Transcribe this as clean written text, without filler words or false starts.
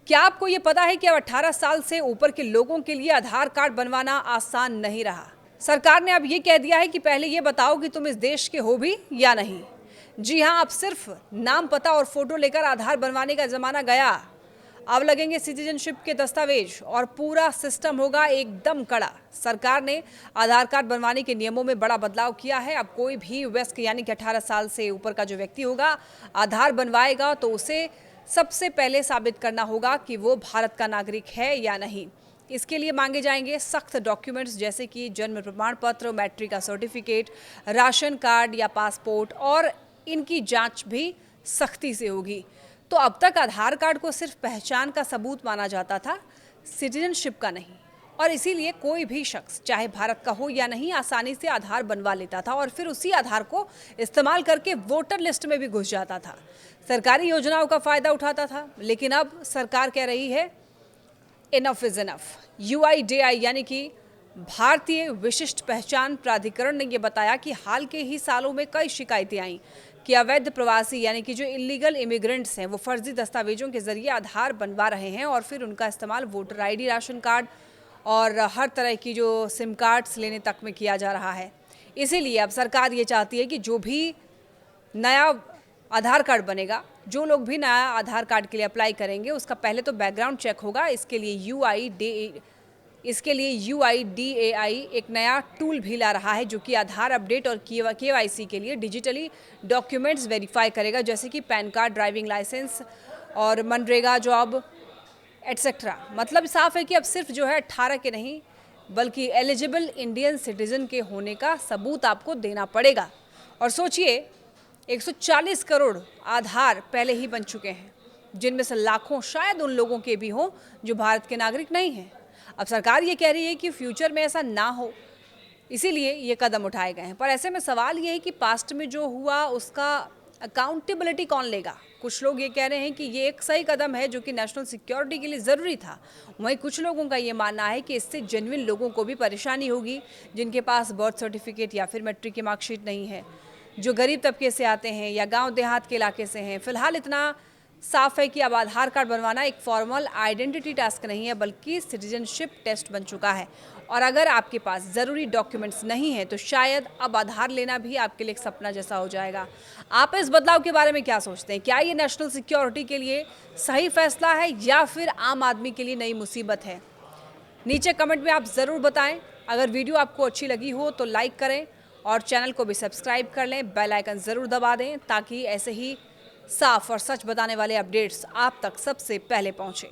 क्या आपको ये पता है कि अब 18 साल से ऊपर के लोगों के लिए आधार कार्ड बनवाना आसान नहीं रहा। सरकार ने अब ये कह दिया है कि पहले ये बताओ कि तुम इस देश के हो भी या नहीं। जी हाँ, अब सिर्फ नाम, पता और फोटो लेकर आधार बनवाने का जमाना गया। अब लगेंगे सिटीजनशिप के दस्तावेज और पूरा सिस्टम होगा एकदम कड़ा। सरकार ने आधार कार्ड बनवाने के नियमों में बड़ा बदलाव किया है। अब कोई भी वयस्क यानी कि 18 साल से ऊपर का जो व्यक्ति होगा, आधार बनवाएगा तो उसे सबसे पहले साबित करना होगा कि वो भारत का नागरिक है या नहीं। इसके लिए मांगे जाएंगे सख्त डॉक्यूमेंट्स जैसे कि जन्म प्रमाण पत्र, मैट्रिक का सर्टिफिकेट, राशन कार्ड या पासपोर्ट, और इनकी जांच भी सख्ती से होगी। तो अब तक आधार कार्ड को सिर्फ पहचान का सबूत माना जाता था, सिटीजनशिप का नहीं, और इसीलिए कोई भी शख्स चाहे भारत का हो या नहीं आसानी से आधार बनवा लेता था और फिर उसी आधार को इस्तेमाल करके वोटर लिस्ट में भी घुस जाता था, सरकारी योजनाओं का फायदा उठाता था। लेकिन अब सरकार कह रही है इनफ इज इनफ। UIDAI यानी कि भारतीय विशिष्ट पहचान प्राधिकरण ने यह बताया कि हाल के ही सालों में कई शिकायतें आई कि अवैध प्रवासी यानी कि जो इलीगल इमिग्रेंट्स हैं वो फर्जी दस्तावेजों के जरिए आधार बनवा रहे हैं और फिर उनका इस्तेमाल वोटर ID, राशन कार्ड और हर तरह की जो सिम कार्ड्स लेने तक में किया जा रहा है। इसीलिए अब सरकार ये चाहती है कि जो भी नया आधार कार्ड बनेगा, जो लोग भी नया आधार कार्ड के लिए अप्लाई करेंगे, उसका पहले तो बैकग्राउंड चेक होगा। इसके लिए UIDAI एक नया टूल भी ला रहा है जो कि आधार अपडेट और KYC के लिए डिजिटली डॉक्यूमेंट्स वेरीफाई करेगा, जैसे कि पैन कार्ड, ड्राइविंग लाइसेंस और मनरेगा जॉब एटसेट्रा। मतलब साफ है कि अब सिर्फ जो है 18 के नहीं बल्कि एलिजिबल इंडियन सिटीजन के होने का सबूत आपको देना पड़ेगा। और सोचिए 140 करोड़ आधार पहले ही बन चुके हैं, जिनमें से लाखों शायद उन लोगों के भी हों जो भारत के नागरिक नहीं हैं। अब सरकार ये कह रही है कि फ्यूचर में ऐसा ना हो, इसीलिए ये कदम उठाए गए हैं। पर ऐसे में सवाल ये है कि पास्ट में जो हुआ उसका अकाउंटेबिलिटी कौन लेगा। कुछ लोग ये कह रहे हैं कि ये एक सही कदम है जो कि नेशनल सिक्योरिटी के लिए ज़रूरी था। वहीं कुछ लोगों का ये मानना है कि इससे जेन्युइन लोगों को भी परेशानी होगी, जिनके पास बर्थ सर्टिफिकेट या फिर मैट्रिक की मार्कशीट नहीं है, जो गरीब तबके से आते हैं या गांव देहात के इलाके से हैं। फिलहाल इतना साफ है कि अब आधार कार्ड बनवाना एक फॉर्मल आइडेंटिटी टास्क नहीं है बल्कि सिटीजनशिप टेस्ट बन चुका है। और अगर आपके पास ज़रूरी डॉक्यूमेंट्स नहीं हैं तो शायद अब आधार लेना भी आपके लिए एक सपना जैसा हो जाएगा। आप इस बदलाव के बारे में क्या सोचते हैं? क्या ये नेशनल सिक्योरिटी के लिए सही फैसला है या फिर आम आदमी के लिए नई मुसीबत है? नीचे कमेंट में आप ज़रूर बताएं। अगर वीडियो आपको अच्छी लगी हो तो लाइक करें और चैनल को भी सब्सक्राइब कर लें, बेल आइकन ज़रूर दबा दें ताकि ऐसे ही साफ और सच बताने वाले अपडेट्स आप तक सबसे पहले पहुंचे।